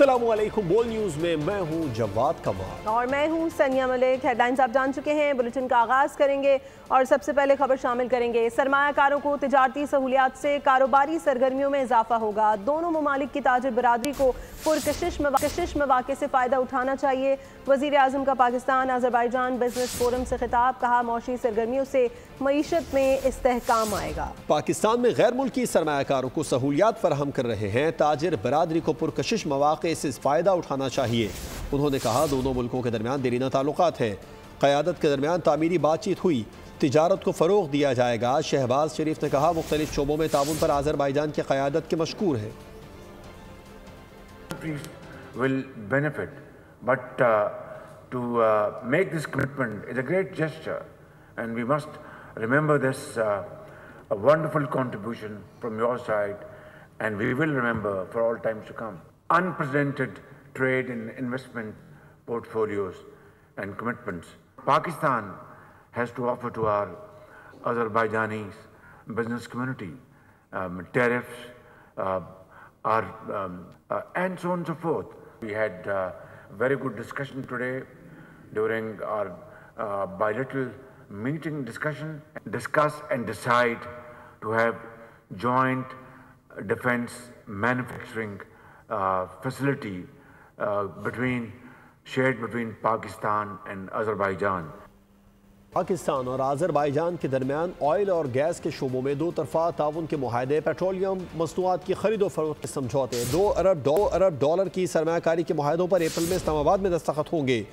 अस्सलामुअलैकुम। बोल न्यूज़ में मैं हूं जवाद कमाल और मैं हूं सनिया मलिक। हेडलाइंस आप जान चुके हैं, बुलेटिन का आगाज करेंगे और सबसे पहले खबर शामिल करेंगे। सरमायाकारों को तिजारती सहूलियात से कारोबारी सरगर्मियों में इजाफा होगा। दोनों ममालिक की ताजिर बरादरी को पुरकशिश मौके से फ़ायदा उठाना चाहिए। वज़ीर आज़म का पाकिस्तान अज़रबैजान बिजनेस फोरम से खिताब, कहा मौशी सरगर्मियों से मईशत में इस्तेहकाम आएगा। पाकिस्तान में गैर मुल्की सरमायाकारों को सहूलियात फराहम कर रहे हैं, ताजिर बरादरी को पुरकशिश मौके से फ़ायदा उठाना चाहिए। उन्होंने कहा दोनों मुल्कों के दरमियान देरीना ताल्लुकात हैं, क़यादत के दरमियान तामीरी बातचीत हुई, तिजारत को फ़रोग़ दिया जाएगा। शहबाज शरीफ ने कहा मुख्तलिफ शोबों में ताउन पर आज़रबाईजान की क़यादत के मशकूर है। Will benefit, but to make this commitment is a great gesture, and we must remember this a wonderful contribution from your side, and we will remember for all times to come. Unprecedented trade and investment portfolios and commitments Pakistan has to offer to our Azerbaijani business community, tariffs, and so on and so forth. We had very good discussion today during our bilateral meeting discuss and decide to have joint defense manufacturing facility shared between Pakistan and Azerbaijan. Pakistan और Azerbaijan के दरमियान oil और gas के शोबों में दो तरफा ताउन के मुआहदे, पेट्रोलियम मसनूआत की खरीदो फरोख्त के समझौते, $2 अरब की सरमायाकारी के मुआहदों पर अप्रैल में इस्लामाबाद में दस्तखत होंगे।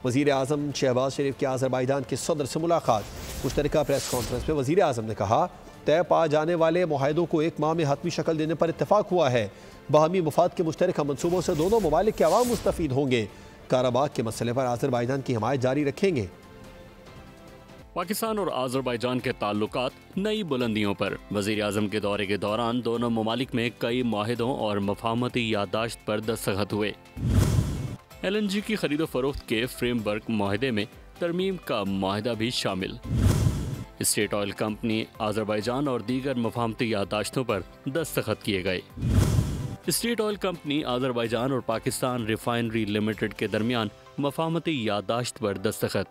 वज़ीर आज़म शहबाज शरीफ की आज़रबाईजान के सदर से मुलाकात। मुश्तरका प्रेस कॉन्फ्रेंस में वज़ीर आज़म ने कहा तय पा जाने वाले मुआहदों को एक माह में हतमी शक्ल देने पर इत्तफाक हुआ है। बाहमी मुफाद के मुश्तरका मनसूबों से दोनों ममालिक के अवाम मुस्तफ़ीद होंगे। काराबाग के मसले पर आज़रबाईजान की हिमायत जारी रखेंगे। पाकिस्तान और आज़रबाईजान के ताल्लुकात नई बुलंदियों पर। वज़ीर आज़म के दौरे के दौरान दोनों ममालिक में कई मुआहिदों और मफाहमती याददाश्त पर दस्तखत हुए। LNG की खरीदो फरोख्त के फ्रेमवर्क मुआहदे में तरमीम का मुआहदा भी शामिल। स्टेट ऑयल कंपनी आज़रबाईजान और दीगर मफाहमती याददाश्तों पर दस्तखत किए गए। स्टेट ऑयल कंपनी आज़रबाईजान और पाकिस्तान रिफाइनरी लिमिटेड के दरमियान मफाहमती याददाश्त पर दस्तखत।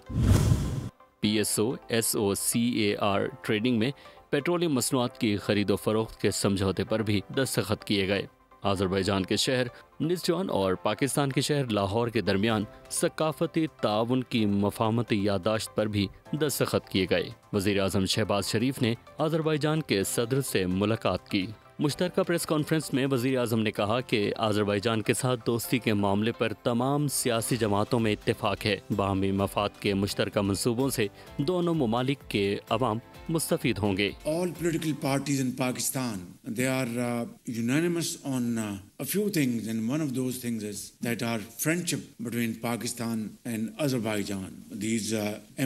PSO SOCAR ट्रेडिंग में पेट्रोलियम मसनूआत की खरीदो फरोख्त के समझौते पर भी दस्तखत किए गए। आज़रबाईजान के शहर निज़जान और पाकिस्तान के शहर लाहौर के दरमियान सकाफती ताउन की मफाहमती याददाश्त पर भी दस्तखत किए गए। वज़ीर आज़म शहबाज शरीफ ने आज़रबाईजान के सदर से मुलाकात की। मुश्तरका प्रेस कॉन्फ्रेंस में वज़ीर आज़म ने कहा कि आज़रबाईजान के साथ दोस्ती के मामले पर तमाम सियासी जमातों में इत्तेफाक है। बाहमी मफाद के मुश्तरका मंसूबों से दोनों ममालिक के अवाम मुस्तफ़ीद होंगे। All political parties in Pakistan, they are unanimous on a few things, and one of those things is that our friendship between Pakistan and Azerbaijan, these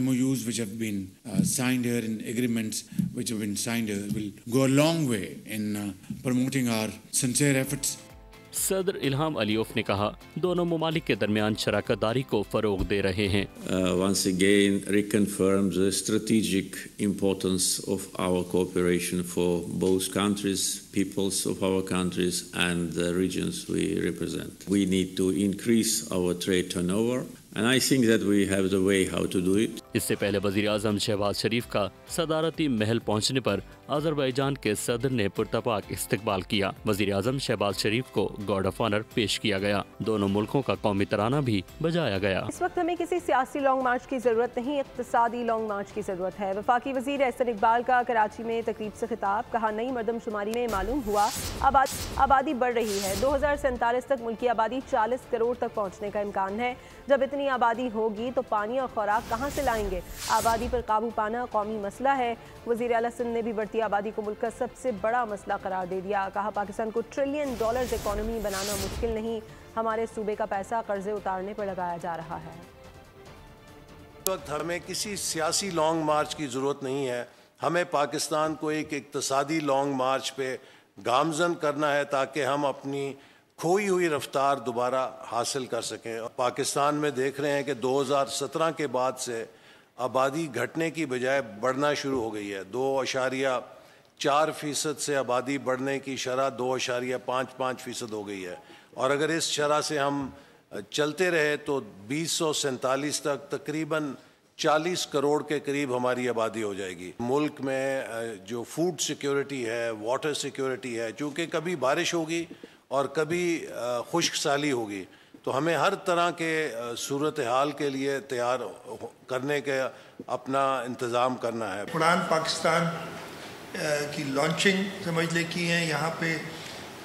MOUs which have been signed here and agreements which have been signed here will go a long way in promoting our sincere efforts. सदर इल्हाम अलीयोफ ने कहा दोनों ममालिक के दरमियान शराकत दारी को फरोग दे रहे हैं। Once again reconfirms the strategic importance of our cooperation for both countries, peoples of our countries and the regions we represent. We need to increase our trade turnover and I think that we have the way how to do it. इससे पहले वज़ीर आज़म शहबाज शरीफ का सदारती महल पहुंचने पर Azerbaijan के सदर ने पुरतपाक इस्तकबाल किया। वज़ीर आज़म शहबाज शरीफ को गार्ड ऑफ ऑनर पेश किया गया। दोनों मुल्कों का कौमी तराना भी बजाया गया। इस वक्त हमें किसी सियासी लॉन्ग मार्च की जरूरत नहीं, इक्तिसादी लॉन्ग मार्च की जरूरत है। वफाकी वज़ीर एहसन इकबाल का कराची में तकरीब से खिताब, कहा नई मरदमशुमारी में मालूम हुआ आबादी बढ़ रही है। 2047 तक मुल्की आबादी 40 करोड़ तक पहुँचने का इम्कान है। जब इतनी आबादी होगी तो पानी और खुराक कहाँ से लाएंगे? आबादी पर काबू पाना कौमी मसला है। वज़ीर आला सिंध ने भी बढ़ती आबादी को मुल्क का सबसे बड़ा मसला करार दे दिया। कहा पाकिस्तान को $1 ट्रिलियन इकॉनमी बनाना मुश्किल नहीं, हमारे सूबे का पैसा कर्जे उतारने पर लगाया जा रहा है। इस वक्त हमें किसी सियासी लॉन्ग मार्च की ज़रूरत नहीं है। हमें पाकिस्तान को एक इक्तिसादी लॉन्ग मार्च पे गामजन करना है ताकि हम अपनी खोई हुई रफ्तार दोबारा हासिल कर सकें। पाकिस्तान में देख रहे हैं कि 2017 के बाद से आबादी घटने की बजाय बढ़ना शुरू हो गई है। 2.4% से आबादी बढ़ने की शरह 2.55% हो गई है और अगर इस शरह से हम चलते रहे तो 2047 तक तकरीबन 40 करोड़ के करीब हमारी आबादी हो जाएगी। मुल्क में जो फूड सिक्योरिटी है, वाटर सिक्योरिटी है, चूँकि कभी बारिश होगी और कभी खुश्क साली होगी, तो हमें हर तरह के सूरत हाल के लिए तैयार करने के अपना इंतज़ाम करना है। उड़ान पाकिस्तान की लॉन्चिंग समझ ले की है, यहाँ पे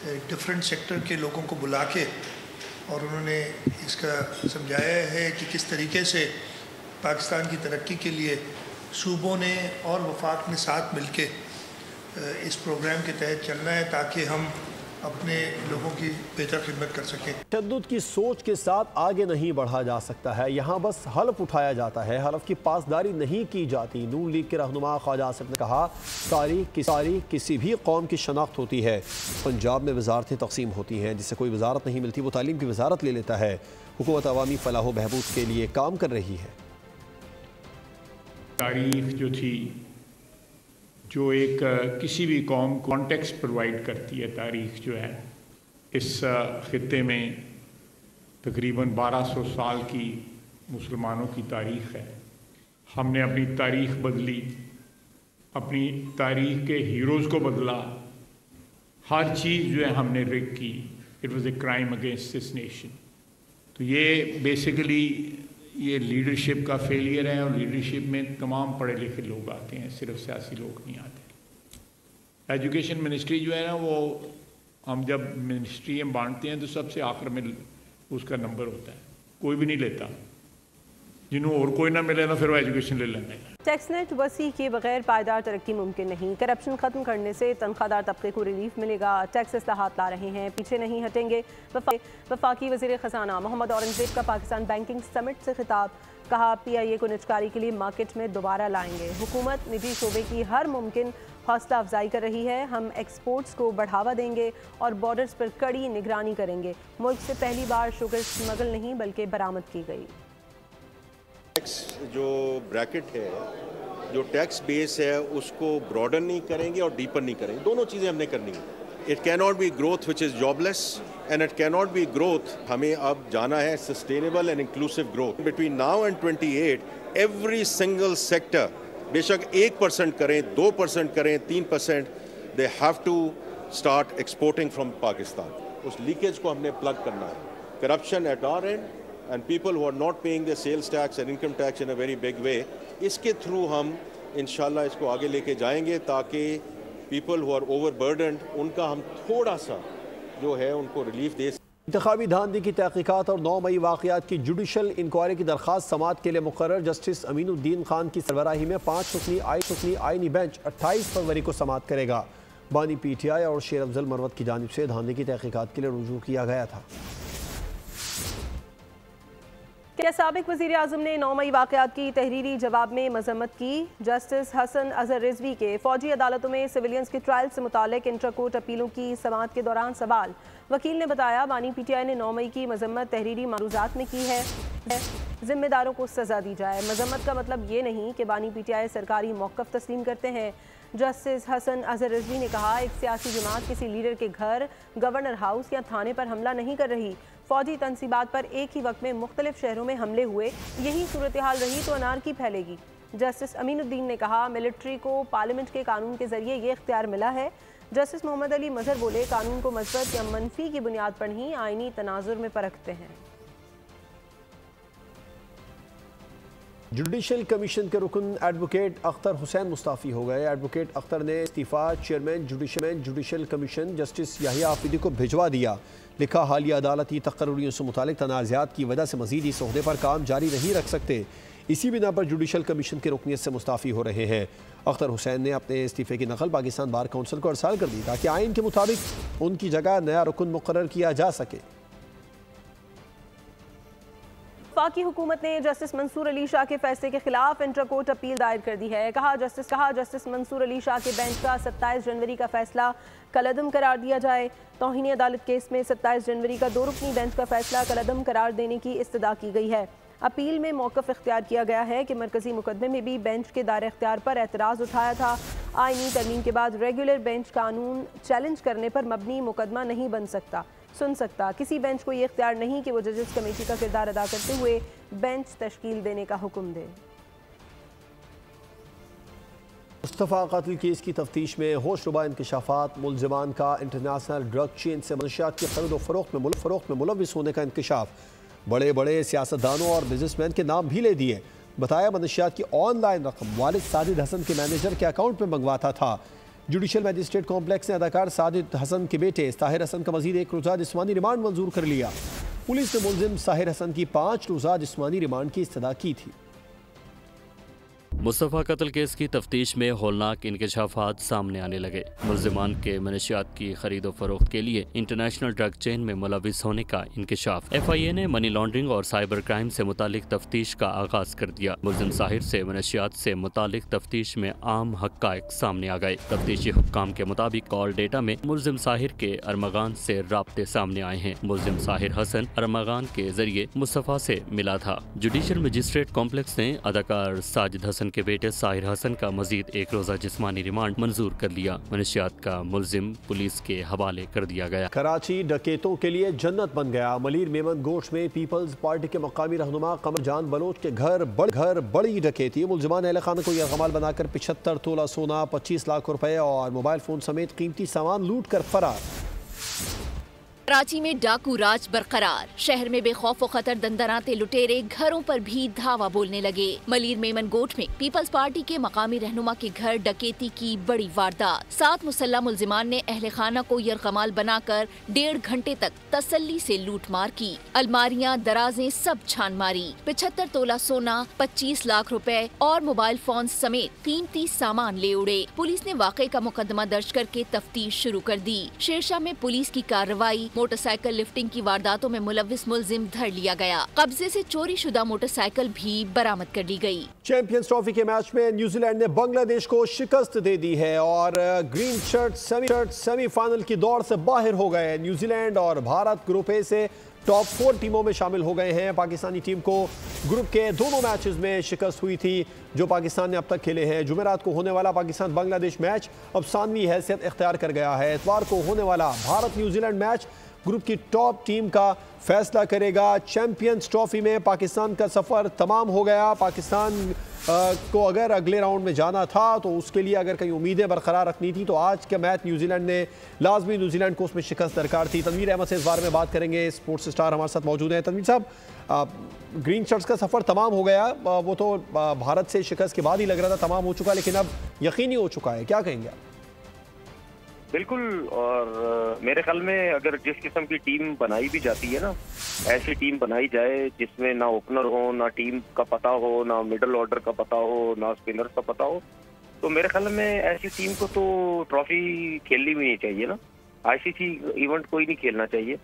डिफरेंट सेक्टर के लोगों को बुला के और उन्होंने इसका समझाया है कि किस तरीके से पाकिस्तान की तरक्की के लिए सूबों ने और वफाक ने साथ मिलके इस प्रोग्राम के तहत चलना है ताकि हम अपने लोगों की बेहतर खिदमत कर सकें। तशद्दुद की सोच के साथ आगे नहीं बढ़ा जा सकता है, यहाँ बस हलफ उठाया जाता है, हलफ की पासदारी नहीं की जाती। नून लीग के रहनुमा ख्वाजा आसिफ ने कहा, तारीख किसी भी कौम की शनाख्त होती है। पंजाब में वजारतें तकसीम होती हैं, जिससे कोई वजारत नहीं मिलती वो तालीम की वजारत ले लेता है। हुकूमत अवामी फलाह व बहबूद के लिए काम कर रही है। तारीख जो थी, जो एक किसी भी कौम को कॉन्टेक्स्ट प्रोवाइड करती है, तारीख जो है इस खित्ते में तकरीबन 1200 साल की मुसलमानों की तारीख है। हमने अपनी तारीख बदली, अपनी तारीख के हीरोज़ को बदला, हर चीज़ जो है हमने रिग की। It was a crime against this nation. तो ये बेसिकली ये लीडरशिप का फेलियर है, और लीडरशिप में तमाम पढ़े लिखे लोग आते हैं, सिर्फ सियासी लोग नहीं आते। एजुकेशन मिनिस्ट्री जो है ना, वो हम जब मिनिस्ट्री हम बांटते हैं तो सबसे आखिर में उसका नंबर होता है, कोई भी नहीं लेता। जिन्होंने और कोई ना मिले ना, फिर वो एजुकेशन ले लेंगे। टैक्स नेट वसी के बगैर पायदार तरक्की मुमकिन नहीं। करप्शन खत्म करने से तनख्वाहदार तबके को रिलीफ मिलेगा। टैक्स इस्लाहात ला रहे हैं, पीछे नहीं हटेंगे। वफाकी वज़ीर ख़ज़ाना मोहम्मद औरंगज़ेब का पाकिस्तान बैंकिंग समिट से खिताब। कहा, PIA को निजकारी के लिए मार्केट में दोबारा लाएंगे। हुकूमत निजी शोबे की हर मुमकिन हौसला अफजाई कर रही है। हम एक्सपोर्ट्स को बढ़ावा देंगे और बॉर्डर्स पर कड़ी निगरानी करेंगे। मुल्क से पहली बार शुगर स्मगल नहीं बल्कि बरामद की गई। टैक्स जो ब्रैकेट है, जो टैक्स बेस है, उसको ब्रॉडन नहीं करेंगे और डीपर नहीं करेंगे। दोनों चीज़ें हमने करनी है। It can not be growth which is jobless, and it can not be growth, हमें अब जाना है sustainable and inclusive growth. Between now and 28 every single sector, बेशक 1% करें, 2% करें, 3%, they have to start exporting from Pakistan. उस लीकेज को हमने प्लग करना है। Corruption at our end and people who are not paying their sales tax and income tax in a very big way, इसके through हम इंशाल्लाह इसको आगे लेके जाएंगे ताकि people who are overburdened उनका हम थोड़ा सा जो है उनको रिलीफ दे। इंतखाबी धांधली की तहकीकात और 9 मई वाक़यात की जुडिशल इंक्वायरी की दरख्वास्त समाअत के लिए मुकर्रर। जस्टिस अमीनुद्दीन खान की सरबराही में 5 रुकनी आईनी बेंच 28 फरवरी को समाअत करेगा। बानी PTI और शेर अफजल मरवत की जानिब से धांधली की तहकीकात के लिए रुजू किया गया था। क्या साबिक वज़ीर आज़म ने 9 मई वाक़यात की तहरीरी जवाब में मज़म्मत की। जस्टिस हसन अजहर रिजवी के फ़ौजी अदालतों में सिविलियंस के ट्रायल से मुताल्लिक़ इंटर कोर्ट अपीलों की समाअत के दौरान सवाल। वकील ने बताया, बानी PTI ने 9 मई की मज़म्मत तहरीरी मारूज़ात में की है। ज़िम्मेदारों को सज़ा दी जाए। मज़म्मत का मतलब ये नहीं कि बानी PTI सरकारी मौक़िफ़ तस्लीम करते हैं। जस्टिस हसन अजहर रिजवी ने कहा, एक सियासी जमात किसी लीडर के घर, गवर्नर हाउस या थाने पर हमला नहीं कर रही। फ़ौजी तनसीबात पर एक ही वक्त में मुख्तलिफ शहरों में हमले हुए। यही सूरत हाल रही तो अनारकी फैलेगी। जस्टिस अमीनुद्दीन ने कहा, मिलिट्री को पार्लियामेंट के कानून के जरिए ये इख्तियार मिला है। जस्टिस मोहम्मद अली मजहर बोले, कानून को मस्बत या मनफी की बुनियाद पर नहीं आईनी तनाजुर में परखते हैं। जुडिशल कमीशन के रुकन एडवोकेट अख्तर हुसैन मुस्ताफ़ी हो गए। एडवोकेट अख्तर ने इस्तीफ़ा chairman judicial commission justice Yahya Afridi को भिजवा दिया। लिखा, हालिया अदालती तकर्रियों से मुतालिक तनाज़ात की वजह से मज़ीद इस ओहदे पर काम जारी नहीं रख सकते। इसी बिना पर जुडिशल कमीशन की रुकनीत से मुस्ताफ़ी हो रहे हैं। अख्तर हुसैन ने अपने इस्तीफ़े की नकल पाकिस्तान बार काउंसिल को अरसाल कर दी ताकि आइन के मुताबिक उनकी जगह नया रुकन मुकर्रर किया जा सके। वफाकी हुकूमत ने जस्टिस मंसूर अली शाह के फैसले के खिलाफ इंटर कोर्ट अपील दायर कर दी है। कहा जस्टिस मंसूर अली शाह के बेंच का 27 जनवरी का फैसला कलअदम करार दिया जाए। तौहीन अदालत केस में 27 जनवरी का 2 रुकनी बेंच का फैसला कलअदम करार देने की इस्तदा की गई है। अपील में मौक़िफ़ इख्तियार किया गया है कि मरकज़ी मुकदमे में भी बेंच के दायरे इख्तियार पर एतराज़ उठाया था। आईनी तरमीम के बाद रेगुलर बेंच कानून चैलेंज करने पर मबनी मुकदमा नहीं सुन सकता। किसी बेंच को ये इख्तियार नहीं कि वो जजेस कमेटी का किरदार अदा करते हुए बेंच तश्कील देने का हुक्म दे। मुस्तफ़ा कत्ल केस की तफ्तीश में होशरुबा इंकशाफात, मुलजिमान का इंटरनेशनल ड्रग चेन से मनशियात की खरीद फरोख्त में मुलव्विस होने का इंकशाफ, बड़े बड़े सियासतदानों और बिजनेसमैन के नाम भी ले दिए। बताया मनशियात की ऑनलाइन रकम वालिद साजिद हसन के मैनेजर के अकाउंट में मंगवाता था। जुडिशल मजिस्ट्रेट कॉम्प्लेक्स ने अदाकार साजिद हसन के बेटे ताहिर हसन का मजीद 1 रोज़ा जिस्मानी रिमांड मंजूर कर लिया। पुलिस ने मुलजिम ताहिर हसन की 5 रोज़ा जिस्मानी रिमांड की इस्तदा की थी। मुस्तफ़ा कत्ल केस की तफ्तीश में होलनाक इंकशाफात सामने आने लगे। मुलजिमान के मनशियात की खरीदो फरोख्त के लिए इंटरनेशनल ड्रग चेन में मुलविस होने का इंकशाफ। FIA ने मनी लॉन्ड्रिंग और साइबर क्राइम से मुतालिक तफ्तीश का आगाज कर दिया। मुलजिम साहिर से मनशियात से मुतालिक तफ्तीश में आम हक़ाइक़ सामने आ गए। तफ्तीशी हुक्काम के मुताबिक कॉल डेटा में मुलजिम साहिर के अरमगान से राब्ते सामने आए हैं। मुलजिम साहिर हसन अरमगान के जरिए मुस्तफ़ा से मिला था। जुडिशल मजिस्ट्रेट कॉम्प्लेक्स ने अदाकार साजिद हसन के बेटे साहिर हसन का मजीद 1 रोज़ा जिस्मानी रिमांड मंजूर कर लिया। मनशियात का मुलजिम पुलिस के हवाले कर दिया गया। कराची डकैतों के लिए जन्नत बन गया। मलीर मेमन गोश में पीपल्स पार्टी के मकामी रहनुमा कमर जान बलोच के घर बड़ी डकैती। मुलजिमान अहले खाना को यरगमाल बनाकर 75 तोला सोना, 25 लाख रुपए और मोबाइल फोन समेत कीमती सामान लूट कर फरार। कराची में डाकू राज बरकरार। शहर में बेखौफ व खतर दंदनाते लुटेरे घरों पर भी धावा बोलने लगे। मलीर मेमन गोट में पीपल्स पार्टी के मकामी रहनुमा के घर डकैती की बड़ी वारदात। 7 मुसल्ला मुलजिमान ने अहले खाना को यरगमाल बनाकर 1.5 घंटे तक तसल्ली से लूट मार की। अलमारियां, दराजें सब छान मारी। 75 तोला सोना, 25 लाख रुपए और मोबाइल फोन समेत कीमती सामान ले उड़े। पुलिस ने वाक़े का मुकदमा दर्ज करके तफ्तीश शुरू कर दी। शेरशाह में पुलिस की कार्रवाई। मोटरसाइकिल लिफ्टिंग की वारदातों में मुलविस मुलजिम धर लिया गया। कब्जे से चोरी शुदा मोटरसाइकिल भी बरामद कर ली गई। चैंपियंस ट्रॉफी के मैच में न्यूजीलैंड ने बांग्लादेश को शिकस्त दे दी है और ग्रीन शर्ट सेमीफाइनल की दौड़ से बाहर हो गए। न्यूजीलैंड और भारत ग्रुप ए से टॉप 4 टीमों में शामिल हो गए हैं। पाकिस्तानी टीम को ग्रुप के दोनों मैचेस में शिकस्त हुई थी जो पाकिस्तान ने अब तक खेले हैं। जुमेरात को होने वाला पाकिस्तान बांग्लादेश मैच अब 7वीं हैसियत इख्तियार कर गया है। इतवार को होने वाला भारत न्यूजीलैंड मैच ग्रुप की टॉप टीम का फैसला करेगा। चैंपियंस ट्रॉफी में पाकिस्तान का सफ़र तमाम हो गया। पाकिस्तान को अगर अगले राउंड में जाना था तो उसके लिए अगर कहीं उम्मीदें बरकरार रखनी थी तो आज के मैच न्यूजीलैंड ने लाजमी न्यूजीलैंड को उसमें शिकस्त दरकार थी। तनवीर अहमद से इस बारे में बात करेंगे। स्पोर्ट्स स्टार हमारे साथ मौजूद हैं। तनवीर साहब, ग्रीन शर्ट्स का सफ़र तमाम हो गया, वो तो भारत से शिकस्त के बाद ही लग रहा था तमाम हो चुका, लेकिन अब यकीनी हो चुका है, क्या कहेंगे आप? बिल्कुल, और मेरे ख्याल में अगर जिस किस्म की टीम बनाई भी जाती है ना, ऐसी टीम बनाई जाए जिसमें ना ओपनर हो, ना टीम का पता हो, ना मिडल ऑर्डर का पता हो, ना स्पिनर का पता हो, तो मेरे ख्याल में ऐसी टीम को तो ट्रॉफी खेलनी भी नहीं चाहिए ना। ICC इवेंट कोई नहीं खेलना चाहिए।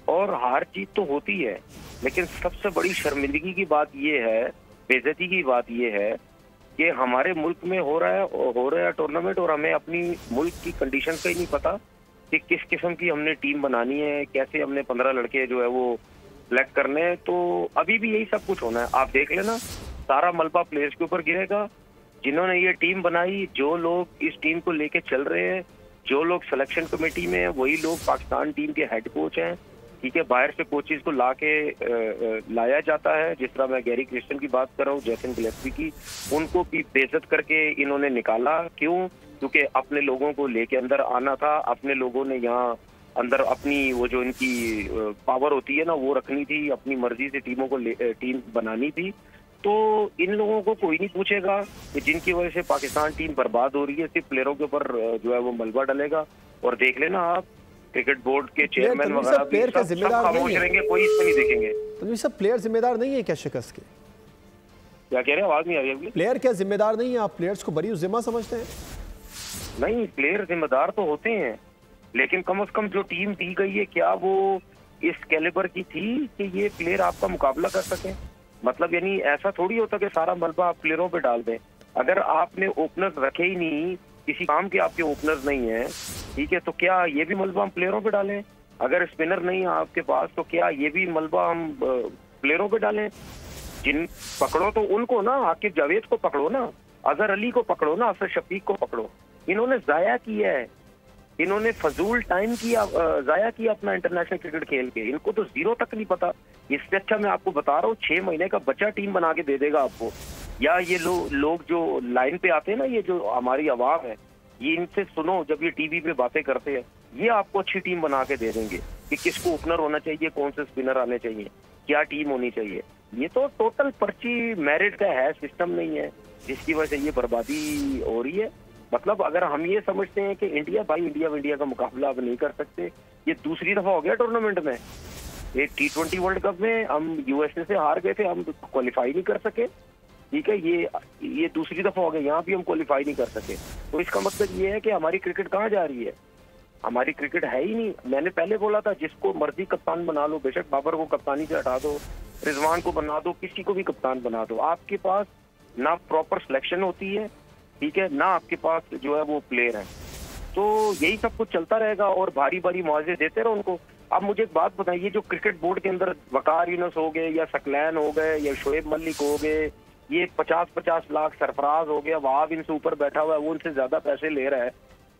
और हार जीत तो होती है, लेकिन सबसे बड़ी शर्मिंदगी की बात ये है, बेइज्जती की बात ये है कि हमारे मुल्क में हो रहा है टूर्नामेंट और हमें अपनी मुल्क की कंडीशन का ही नहीं पता कि किस किस्म की हमने टीम बनानी है, कैसे हमने 15 लड़के जो है वो सिलेक्ट करने हैं। तो अभी भी यही सब कुछ होना है। आप देख लेना, सारा मलबा प्लेयर्स के ऊपर गिरेगा। जिन्होंने ये टीम बनाई, जो लोग इस टीम को लेके चल रहे हैं, जो लोग सिलेक्शन कमेटी में हैं, वही लोग पाकिस्तान टीम के हेड कोच हैं। ठीक है, बाहर से कोचेज को लाया जाता है। जिस तरह मैं गैरी क्रिस्टन की बात कर रहा हूँ, जैसन गिलेस्पी की, उनको भी बेइज्जत करके इन्होंने निकाला। क्यों? क्योंकि अपने लोगों को लेके अंदर आना था। अपने लोगों ने यहाँ अंदर अपनी वो जो इनकी पावर होती है ना, वो रखनी थी, अपनी मर्जी से टीमों को टीम बनानी थी। तो इन लोगों को कोई नहीं पूछेगा कि जिनकी वजह से पाकिस्तान टीम बर्बाद हो रही है। सिर्फ प्लेयरों के ऊपर जो है वो मलबा डलेगा। और देख लेना आप, क्रिकेट बोर्ड के चेयरमैन वगैरह भी सब खामोश रहेंगे, कोई इसको नहीं देखेंगे। तो सब प्लेयर जिम्मेदार नहीं है क्या शिकस्त के? क्या कह रहे हैं? आवाज नहीं आ रही है। प्लेयर क्या जिम्मेदार नहीं है? आप प्लेयर्स को बरी जिम्मा समझते हैं? नहीं, प्लेयर जिम्मेदार तो होते हैं, लेकिन कम से कम जो टीम दी गई है, क्या वो इस कैलिबर की थी कि ये प्लेयर आपका मुकाबला कर सके? मतलब यानी ऐसा थोड़ी होता कि सारा मलबा आप प्लेयरों पे डाल दें। अगर आपने ओपनर्स रखे ही नहीं, किसी काम के आपके ओपनर्स नहीं है, ठीक है, तो क्या ये भी मलबा हम प्लेयरों पे डालें? अगर स्पिनर नहीं है आपके पास, तो क्या ये भी मलबा हम प्लेयरों पे डालें? जिन पकड़ो तो उनको ना, आकिब जावेद को पकड़ो ना, अजहर अली को पकड़ो ना, अफसर शफीक को पकड़ो। इन्होंने जाया किया है, इन्होंने फजूल टाइम किया, जाया किया अपना इंटरनेशनल क्रिकेट खेल के। इनको तो जीरो तक नहीं पता। इससे अच्छा मैं आपको बता रहा हूँ 6 महीने का बच्चा टीम बना के दे देगा आपको। या ये लोग जो लाइन पे आते हैं ना, ये जो हमारी आवाम है, ये इनसे सुनो जब ये टीवी पे बातें करते हैं, ये आपको अच्छी टीम बना के दे देंगे कि किसको ओपनर होना चाहिए, कौन से स्पिनर आने चाहिए, क्या टीम होनी चाहिए। ये तो टोटल पर्ची मेरिट का है, सिस्टम नहीं है, जिसकी वजह से ये बर्बादी हो रही है। मतलब अगर हम ये समझते हैं कि इंडिया का मुकाबला अब नहीं कर सकते, ये दूसरी दफा हो गया टूर्नामेंट में। एक T20 वर्ल्ड कप में हम USA से हार गए थे, हम क्वालिफाई नहीं कर सके, ठीक है, ये दूसरी दफा हो गया, यहाँ भी हम क्वालिफाई नहीं कर सके। तो इसका मतलब ये है कि हमारी क्रिकेट कहाँ जा रही है? हमारी क्रिकेट है ही नहीं। मैंने पहले बोला था जिसको मर्जी कप्तान बना लो, बेशक बाबर को कप्तानी से हटा दो, रिजवान को बना दो, किसी को भी कप्तान बना दो, आपके पास ना प्रॉपर सिलेक्शन होती है, ठीक है, ना आपके पास जो है वो प्लेयर है। तो यही सब कुछ चलता रहेगा और भारी भारी मुआवजे देते रहो उनको। अब मुझे एक बात बताइए, जो क्रिकेट बोर्ड के अंदर वकार यूनुस हो गए या सकलैन हो गए या शोएब मलिक हो गए, ये 50-50 लाख सरफराज हो गया, वहाब इनसे ऊपर बैठा हुआ है, वो उनसे ज्यादा पैसे ले रहा है।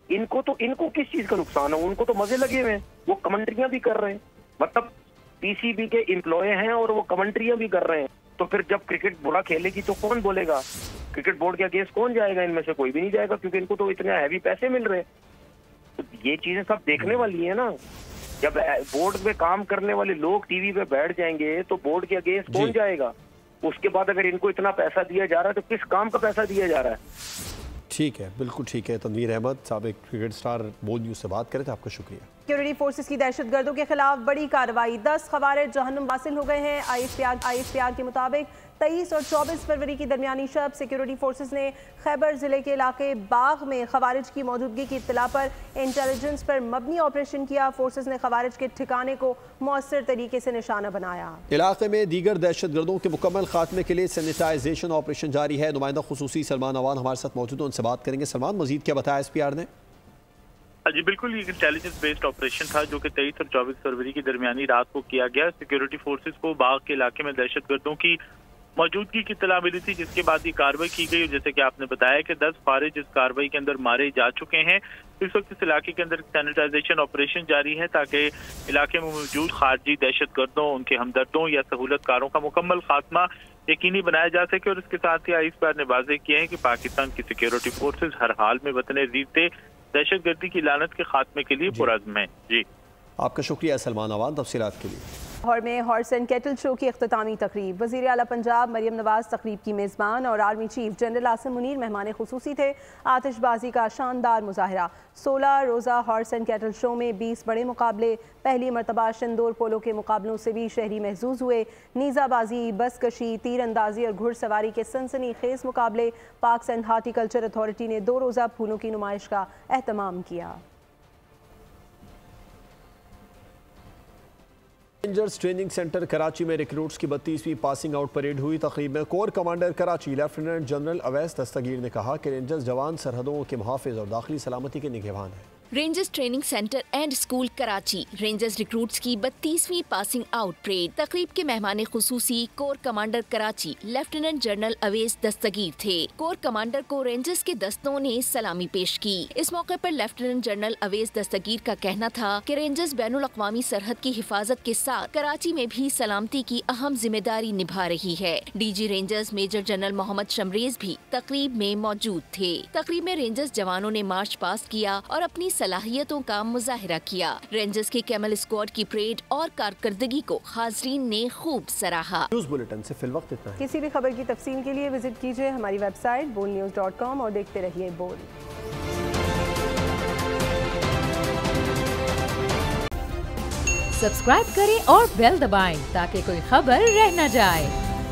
इनको किस चीज का नुकसान है? उनको तो मजे लगे हुए हैं, वो कमेंट्रियां भी कर रहे हैं, मतलब PCB के एम्प्लॉय हैं और वो कमेंट्रियां भी कर रहे हैं। तो फिर जब क्रिकेट बुरा खेलेगी तो कौन बोलेगा? क्रिकेट बोर्ड के अगेंस्ट कौन जाएगा? इनमें से कोई भी नहीं जाएगा, क्योंकि इनको तो इतने हैवी पैसे मिल रहे हैं। तो ये चीजें सब देखने वाली है ना। जब बोर्ड में काम करने वाले लोग टीवी पे बैठ जाएंगे तो बोर्ड के अगेंस्ट कौन जाएगा? उसके बाद अगर इनको इतना पैसा दिया जा रहा है तो किस काम का पैसा दिया जा रहा है? ठीक है, बिल्कुल ठीक है। तनवीर अहमद साहब एक क्रिकेट स्टार बोल न्यूज़ से बात करे थे, आपका शुक्रिया। सिक्योरिटी फोर्सेस की दहशतगर्दों के खिलाफ बड़ी कार्रवाई, 10 खवारिज जहन्नुम वासिल हो गए हैं। ISPR के मुताबिक 23 और 24 फरवरी की दरमियानी शब सिक्योरिटी फोर्सेस ने खैबर जिले के इलाके बाग में खवारिज की मौजूदगी की इत्तला पर इंटेलिजेंस पर मबनी ऑपरेशन किया। फोर्सेस ने खवारिज के ठिकाने को मौसर तरीके से निशाना बनाया। इलाके में दीगर दहशतगर्दों के मुकम्मल खात्मे के लिए सैनिटाइजेशन ऑपरेशन जारी है। नुमाइंदा खुसूसी सलमान अवान हमारे साथ मौजूद हैं, उनसे बात करेंगे। सलमान, मजीद क्या बताया ISPR ने? जी बिल्कुल, ये इंटेलिजेंस बेस्ड ऑपरेशन था जो कि 23 और 24 फरवरी की दरमियानी रात को किया गया। सिक्योरिटी फोर्सेस को बाग के इलाके में दहशतगर्दों की मौजूदगी की इत्तला मिली थी, जिसके बाद ये कार्रवाई की गई। जैसे कि आपने बताया कि 10 फारिज इस कार्रवाई के अंदर मारे जा चुके हैं। इस वक्त इस इलाके के अंदर सैनिटाइजेशन ऑपरेशन जारी है ताकि इलाके में मौजूद खारजी दहशतगर्दों, उनके हमदर्दों या सहूलतकारों का मुकम्मल खात्मा यकीनी बनाया जा सके। और इसके साथ ही ISPR ने वाज़ेह किया है कि पाकिस्तान की सिक्योरिटी फोर्सेज हर हाल में वतन जीते दहशतगर्दी की लानत के खात्मे के लिए पुरज़्म है। जी, आपका शुक्रिया सलमान अवान तफसीलात के लिए। लाहौर में हॉर्स एंड कैटल शो की इख्तितामी तकरीब, वज़ीर आला पंजाब मरियम नवाज तकरीब की मेज़बान और army chief general Asim Munir मेहमान खुसूसी थे। आतिशबाजी का शानदार मुजाहरा। 16 रोज़ा हॉर्स एंड कैटल शो में 20 बड़े मुकाबले, पहली मरतबा शंदोर पोलो के मुकाबलों से भी शहरी महजूज हुए। नीज़ाबाजी, बसकशी, तीर अंदाजी और घुड़सवारी के सनसनी खेज मुकाबले। पार्क्स एंड हार्टिकल्चर अथॉरिटी ने 2 रोज़ा फूलों की नुमाइश का एहतमाम किया। रेंजर्स ट्रेनिंग सेंटर कराची में रिक्रूट्स की 32वीं पासिंग आउट परेड हुई। तकरीब में corps commander Karachi lieutenant general Awais Dastgir ने कहा कि रेंजर्स जवान सरहदों के मुहाफिज और दाखिली सलामती के निगहबान हैं। Rangers training centre and school Karachi rangers recruits की 32वीं पासिंग आउट परेड। तकरीब के मेहमान खुसूसी corps commander Karachi lieutenant general Awais Dastgir थे। कोर कमांडर को रेंजर्स के दस्तों ने सलामी पेश की। इस मौके पर लेफ्टिनेंट जनरल अवैस दस्तगीर का कहना था कि रेंजर्स बैनुल अक़वामी सरहद की हिफाजत के साथ कराची में भी सलामती की अहम जिम्मेदारी निभा रही है। DG Rangers major general Muhammad Shamrez भी तकरीब में मौजूद थे। तकरीब में रेंजर्स जवानों ने मार्च पास्ट किया और अपनी सलाहियतों का मुजाहिरा किया। रेंजर्स की कैमल स्क्वाड की परेड और कारकर्दगी को हाजरीन ने खूब सराहा। न्यूज़ बुलेटिन से फिल वक्त इतना है। किसी भी खबर की तफसील के लिए विजिट कीजिए हमारी वेबसाइट bolnews.com और देखते रहिए बोल। सब्सक्राइब करें और बेल दबाएं ताकि कोई खबर रह न जाए।